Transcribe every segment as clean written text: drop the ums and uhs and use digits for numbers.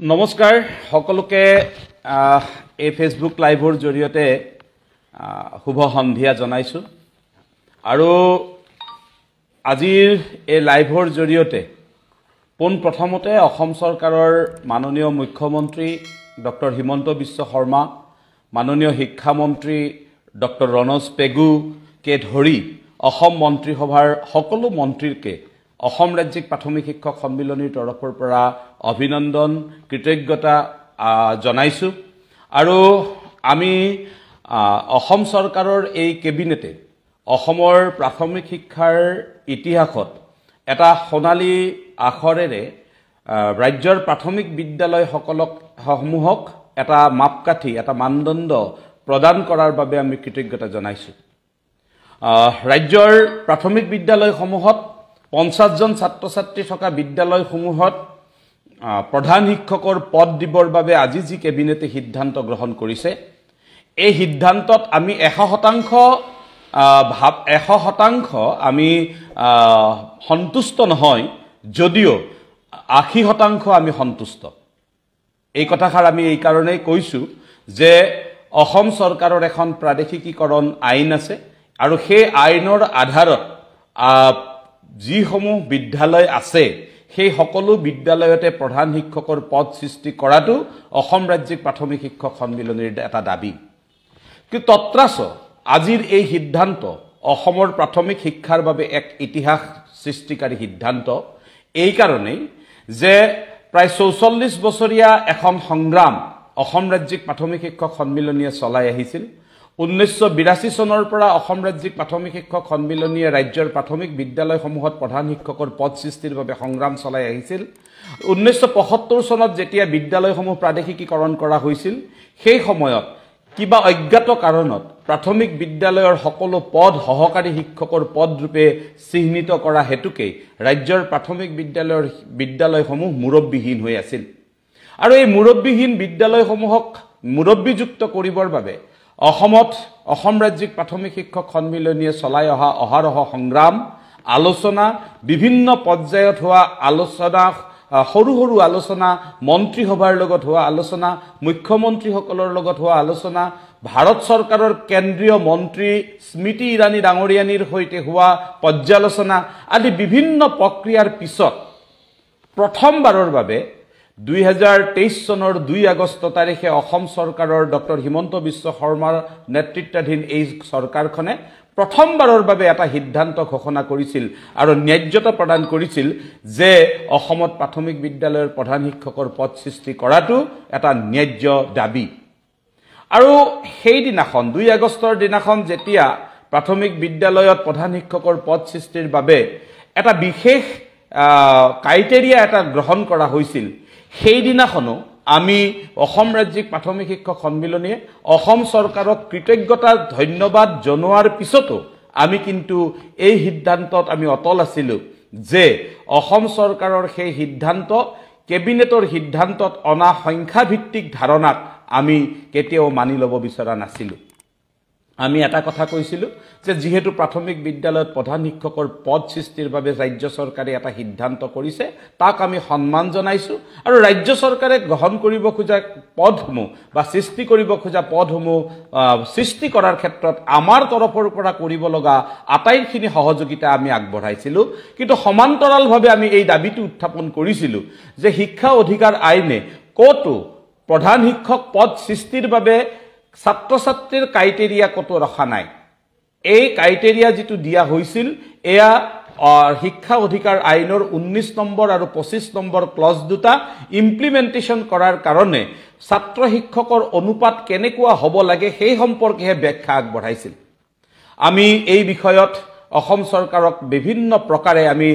নমস্কাৰ সকলোকে এই ফেসবুক লাইভৰ জৰিয়তে শুভ সন্ধিয়া জনাইছো আৰু আজিৰ এই লাইভৰ জৰিয়তে পোন প্ৰথমতে অসম চৰকাৰৰ মাননীয় মুখ্যমন্ত্ৰী ডক্টৰ হিমন্ত বিশ্ব শৰ্মা মাননীয় শিক্ষা মন্ত্ৰী ডক্টৰ ৰণোজ পেগু কে ধৰি অসম মন্ত্ৰীসভাৰ সকলো মন্ত্ৰীকে অসম ৰাজ্যিক প্ৰাথমিক শিক্ষক সন্মিলনীৰ তৰফৰ পৰা অভিনন্দন কৃতজ্ঞতা জনাইছো আৰু আমি অসম চৰকাৰৰ এই কেবিনেটে অসমৰ প্ৰাথমিক শিক্ষাৰ ইতিহাসত এটা সোণালী আখৰেৰে ৰাজ্যৰ প্ৰাথমিক বিদ্যালয়সমূহক এটা মাপকাঠি এটা মানদণ্ড প্ৰদান কৰাৰ বাবে আমি কৃতজ্ঞতা জনাইছো ৰাজ্যৰ প্ৰাথমিক বিদ্যালয়সমূহত 50 জন ছাত্ৰ ছাত্ৰী থকা বিদ্যালয়সমূহত প্ৰধান শিক্ষকৰ পদ দিবৰ বাবে আজি যি কেবিনেটে সিদ্ধান্ত গ্ৰহণ কৰিছে এই সিদ্ধান্তত আমি 100% আমি সন্তুষ্ট নহয় যদিও 80% আমি সন্তুষ্ট এই কথাষাৰ আমি এই কাৰণেই কৈছো যে অসম চৰকাৰৰ এখন প্ৰাদেশিকীকৰণ আইন আছে আৰু সেই আইনৰ আধাৰত যিসমূহ বিদ্যালয় আছে সেই সকলো বিদ্যালয়তে প্ৰধান শিক্ষকৰ পদ সৃষ্টি কৰাটো অসম ৰাজ্যিক প্ৰাথমিক শিক্ষক সন্মিলনীৰ এটা দাবী কিন্তু তত্ৰাস আজিৰ এই সিদ্ধান্ত অসমৰ প্ৰাথমিক শিক্ষাৰ বাবে এক ইতিহাস সৃষ্টিকাৰী সিদ্ধান্ত এই কাৰণেই যে প্ৰায় 44 বছৰীয়া এখন সংগ্ৰাম অসম ৰাজ্যিক প্ৰাথমিক শিক্ষক সন্মিলনীয়ে চলাই আহিছিল 1982 চনৰ পৰা অসম ৰাজ্যিক প্ৰাথমিক শিক্ষক সন্মিলনীয়ে ৰাজ্যৰ প্ৰাথমিক বিদ্যালয়সমূহত প্ৰধান শিক্ষকৰ পদ সৃষ্টিৰ বাবে সংগ্ৰাম চলাই আহিছিল 1975 চনত যেতিয়া বিদ্যালয়সমূহ প্ৰাদেশিকীকৰণ কৰা হৈছিল সেই সময়ত কিবা অজ্ঞাত কাৰণত প্ৰাথমিক বিদ্যালয়ৰ সকলো পদ সহকাৰী শিক্ষকৰ পদ ৰূপে চিহ্নিত কৰা হেতুকে ৰাজ্যৰ প্ৰাথমিক বিদ্যালয়সমূহ মুৰব্বীহীন হৈ আছিল আৰু এই মুৰব্বীহীন বিদ্যালয়সমূহক মুৰব্বীযুক্ত কৰিবৰ বাবে অসম ৰাজ্যিক প্ৰাথমিক শিক্ষক সন্মিলনীয়ে চলাই অহৰহ সংগ্ৰাম আলোচনা বিভিন্ন পৰ্যায়ত হোৱা আলোচনা সৰু সৰু আলোচনা মন্ত্ৰীসভাৰ লগত হোৱা আলোচনা মুখ্যমন্ত্ৰীসকলৰ লগত হোৱা আলোচনা ভাৰত চৰকাৰৰ কেন্দ্ৰীয় মন্ত্ৰী স্মৃতি ইৰাণী ডাঙৰীয়ানীৰ সৈতে হোৱা পৰ্যালোচনা আদি বিভিন্ন প্ৰক্ৰিয়াৰ পিছত প্ৰথমবাৰৰ বাবে 2023 চনৰ 2 আগষ্ট তাৰিখে অসম চৰকাৰৰ ডক্টৰ হিমন্ত বিশ্ব শৰ্মাৰ নেতৃত্বাধীন এই চৰকাৰখনে প্ৰথমবাৰৰ বাবে এটা সিদ্ধান্ত ঘোষণা কৰিছিল আৰু ন্যায্যতা প্ৰদান কৰিছিল যে অসমত প্ৰাথমিক বিদ্যালয়ৰ প্ৰধান শিক্ষকৰ পদ সৃষ্টি কৰাটো এটা ন্যায্য দাবী আৰু সেই দিনাখন 2 আগষ্টৰ দিনাখন যেতিয়া প্ৰাথমিক বিদ্যালয়ত প্ৰধান শিক্ষকৰ পদ সৃষ্টিৰ বাবে এটা বিশেষ ক্ৰাইটেৰিয়া এটা গ্ৰহণ কৰা হৈছিল সেই দিনাখনো আমি অসম ৰাজ্যিক প্ৰাথমিক শিক্ষক সন্মিলনীয়ে অসম চৰকাৰক কৃতজ্ঞতা ধন্যবাদ জনোৱাৰ পিছতো আমি কিন্তু এই সিদ্ধান্তত আমি অটল আছিলো যে অসম চৰকাৰৰ সেই সিদ্ধান্ত কেবিনেটৰ সিদ্ধান্তত অনা সংখ্যা ভিত্তিক ধাৰণাক আমি কেতিয়াও মানি ল'ব বিচৰা নাছিলো আমি এটা কথা কৈছিলো যে যেহেতু প্ৰাথমিক বিদ্যালয়ত প্ৰধান শিক্ষকৰ পদ সৃষ্টিৰ বাবে ৰাজ্য চৰকাৰে এটা সিদ্ধান্ত কৰিছে তাক আমি সন্মান জনাইছো আৰু ৰাজ্য চৰকাৰে গ্ৰহণ কৰিব খোজা পদসমূহ বা সৃষ্টি কৰিব খোজা পদসমূহ সৃষ্টি কৰাৰ ক্ষেত্ৰত আমাৰ তৰফৰ পৰা কৰিব লগা আটাইখিনি সহযোগিতা আমি আগবঢ়াইছিলো কিন্তু সমান্তৰালভাৱে আমি এই দাবীটো উত্থাপন কৰিছিলো যে শিক্ষা অধিকাৰ আইনে কতো প্ৰধান শিক্ষক পদ সৃষ্টিৰ বাবে ছাত্ৰ ছাত্ৰীৰ ক্ৰাইটেৰিয়া কত ৰখা নাই এই ক্ৰাইটেৰিয়া যেটো দিয়া হৈছিল এয়া শিক্ষা অধিকাৰ আইনৰ 19 নম্বৰ আৰু 25 নম্বৰ ক্লজ দুটা ইমপ্লিমেন্টেশন কৰাৰ কাৰণে ছাত্ৰ শিক্ষকৰ অনুপাত কেনেকুৱা হ'ব লাগে সেই সম্পৰ্কে ব্যাখ্যা আগবঢ়াইছিল আমি এই বিষয়ত অসম চৰকাৰক বিভিন্ন প্ৰকাৰে আমি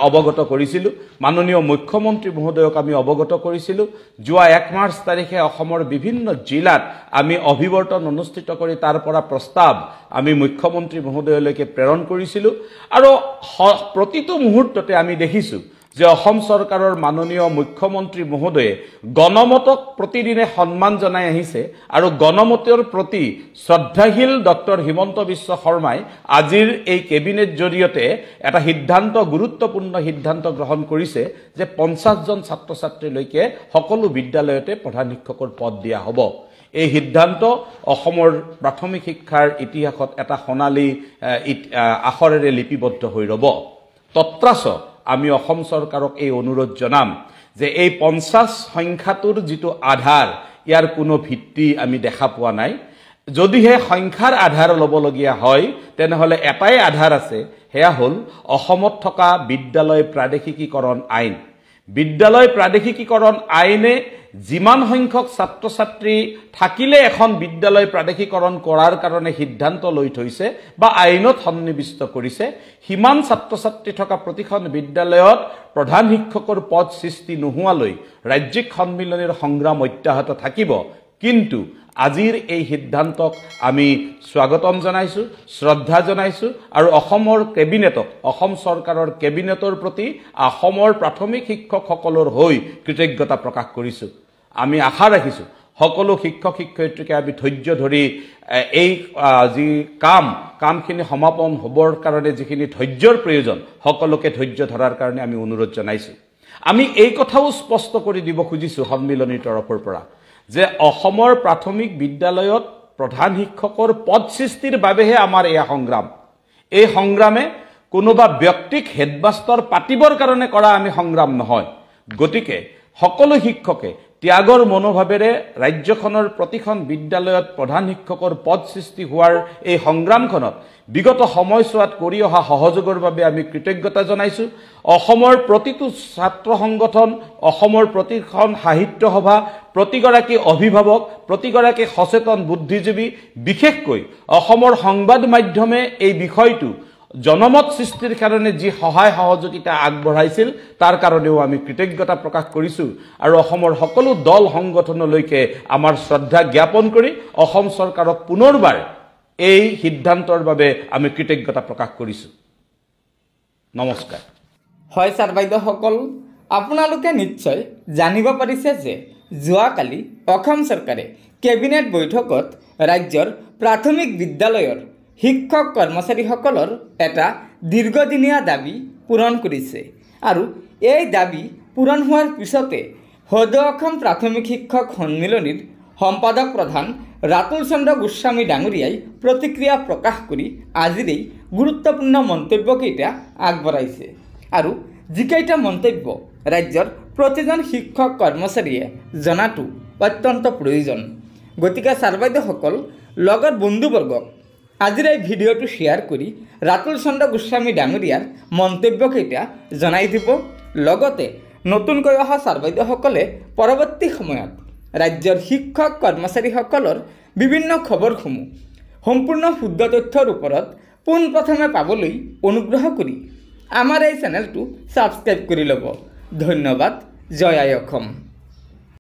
অৱগত কৰিছিলো মাননীয় মুখ্যমন্ত্ৰী মহোদয়ক আমি অৱগত কৰিছিলো যোৱা 1 মাৰ্চ তাৰিখে অসমৰ বিভিন্ন জিলাত আমি অভিৱৰ্তন অনুষ্ঠিত কৰি তাৰ পৰা প্ৰস্তাৱ আমি মুখ্যমন্ত্ৰী মহোদয়লৈকে প্ৰেৰণ কৰিছিলো আৰু প্ৰতিটো মুহূৰ্ততে আমি দেখিছো যে অসম চৰকাৰৰ মাননীয় মুখ্যমন্ত্ৰী মহোদয়ে গণমতক প্ৰতিদিনে সন্মান জনাই আহিছে আৰু গণমতৰ প্ৰতি শ্ৰদ্ধাশীল ডক্টৰ হিমন্ত বিশ্ব শৰ্মাই আজিৰ এই কেবিনেট জৰিয়তে এটা সিদ্ধান্ত গুৰুত্বপূৰ্ণ সিদ্ধান্ত গ্ৰহণ কৰিছে যে 50 জন ছাত্ৰ ছাত্ৰীলৈকে সকলো বিদ্যালয়তে প্ৰধান শিক্ষকৰ পদ দিয়া হ'ব। এই সিদ্ধান্ত অসমৰ প্ৰাথমিক শিক্ষাৰ ইতিহাসত এটা সোণালী আখৰেৰে লিপিবদ্ধ হৈ ৰব। তত্ৰাচ আমি অসম চৰকাৰক এই অনুৰোধ জনাম যে এই 50 সংখ্যাটোৰ যিটো আধাৰ ইয়াৰ কোনো ভিত্তি আমি দেখা পোৱা নাই। যদিহে সংখ্যাৰ আধাৰ ল'বলগীয়া হয় তেনেহ'লে এটাই আধাৰ আছে, সেয়া হ'ল অসমত থকা বিদ্যালয় প্ৰাদেশিকীকৰণ আইন। বিদ্যালয় প্ৰাদেশিকীকৰণ আইনে যিমান সংখ্যক ছাত্ৰ ছাত্ৰী থাকিলে এখন বিদ্যালয় প্ৰাদেশিকৰণ কৰাৰ কাৰণে সিদ্ধান্ত লৈ থৈছে বা আইনত সন্নিৱিষ্ট কৰিছে, সিমান ছাত্ৰ ছাত্ৰী থকা প্ৰতিখন বিদ্যালয়ত প্ৰধান শিক্ষকৰ পদ সৃষ্টি নোহোৱালৈ ৰাজ্যিক সন্মিলনীৰ সংগ্ৰাম অব্যাহত থাকিব। কিন্তু আজিৰ এই সিদ্ধান্তক আমি স্বাগতম জনাইছো, শ্ৰদ্ধা জনাইছো আৰু অসমৰ কেবিনেটক, অসম চৰকাৰৰ কেবিনেটৰ প্ৰতি অসমৰ প্ৰাথমিক শিক্ষকসকলৰ হৈ কৃতজ্ঞতা প্ৰকাশ কৰিছো। আমি আশা ৰাখিছো সকলো শিক্ষক শিক্ষয়িত্ৰীকে আমি ধৈৰ্য ধৰি এই যি কামখিনি সমাপন হ'বৰ কাৰণে যিখিনি ধৈৰ্যৰ প্ৰয়োজন সকলোকে ধৈৰ্য ধৰাৰ কাৰণে আমি অনুৰোধ জনাইছো। আমি এই কথাও স্পষ্ট কৰি দিব খুজিছো সন্মিলনীৰ তৰফৰ পৰা যে অসমৰ প্ৰাথমিক বিদ্যালয়ত প্ৰধান শিক্ষকৰ পদ সৃষ্টিৰ বাবেহে আমাৰ এয়া সংগ্ৰাম। এই সংগ্ৰামে কোনোবা ব্যক্তিক হেডমাষ্টাৰ পাতিবৰ কাৰণে কৰা আমি সংগ্ৰাম নহয়। গতিকে সকলো শিক্ষকে ত্যাগৰ মনোভাৱেৰে ৰাজ্যখনৰ প্ৰতিখন বিদ্যালয়ত প্ৰধান শিক্ষকৰ পদ সৃষ্টি হোৱাৰ এই সংগ্ৰামখনত বিগত সময়ছোৱাত কৰি অহা সহযোগৰ বাবে আমি কৃতজ্ঞতা জনাইছো। অসমৰ প্ৰতিটো ছাত্ৰ সংগঠন, অসমৰ প্ৰতিখন সাহিত্য সভা, প্ৰতিগৰাকী অভিভাৱক, প্ৰতিগৰাকী সচেতন বুদ্ধিজীৱী, বিশেষকৈ অসমৰ সংবাদ মাধ্যমে এই বিষয়টো জনমত সৃষ্টিৰ কাৰণে যি সহায় সহযোগিতা আগবঢ়াইছিল তাৰ কাৰণেও আমি কৃতজ্ঞতা প্ৰকাশ কৰিছো আৰু অসমৰ সকলো দল সংগঠনলৈকে আমাৰ শ্ৰদ্ধা জ্ঞাপন কৰি অসম চৰকাৰক পুনৰবাৰ এই সিদ্ধান্তৰ বাবে আমি কৃতজ্ঞতা প্ৰকাশ কৰিছো। নমস্কাৰ। হয় ছাৰ বাইদেউসকল, আপোনালোকে নিশ্চয় জানিব পাৰিছে যে যোৱাকালি অসম চৰকাৰে কেবিনেট বৈঠকত ৰাজ্যৰ প্ৰাথমিক বিদ্যালয়ৰ শিক্ষক কৰ্মচাৰীসকলৰ এটা দীৰ্ঘদিনীয়া দাবী পূৰণ কৰিছে আৰু এই দাবী পূৰণ হোৱাৰ পিছতে সদৌ অসম প্ৰাথমিক শিক্ষক সন্মিলনীৰ সম্পাদক প্ৰধান ৰাতুল চন্দ্ৰ গোস্বামী ডাঙৰীয়াই প্ৰতিক্ৰিয়া প্ৰকাশ কৰি আজিৰ এই গুৰুত্বপূৰ্ণ মন্তব্যকেইটা আগবঢ়াইছে আৰু যিকেইটা মন্তব্য ৰাজ্যৰ প্ৰতিজন শিক্ষক কৰ্মচাৰীয়ে জনাটো অত্যন্ত প্ৰয়োজন। গতিকে ছাৰ বাইদেউসকল, লগত বন্ধুবৰ্গক আজিৰ এই ভিডিঅ'টো শ্বেয়াৰ কৰি ৰাতুল চন্দ্ৰ গোস্বামী ডাঙৰীয়াৰ মন্তব্যকেইটা জনাই দিব। লগতে নতুনকৈ অহা ছাৰ বাইদেউসকলে পৰৱৰ্তী সময়ত ৰাজ্যৰ শিক্ষক কৰ্মচাৰীসকলৰ বিভিন্ন খবৰসমূহ সম্পূৰ্ণ শুদ্ধ তথ্যৰ ওপৰত পোনপ্ৰথমে পাবলৈ অনুগ্ৰহ কৰি আমাৰ এই চেনেলটো ছাবস্ক্ৰাইব কৰি ল'ব। ধন্যবাদ। জয় আই অসম।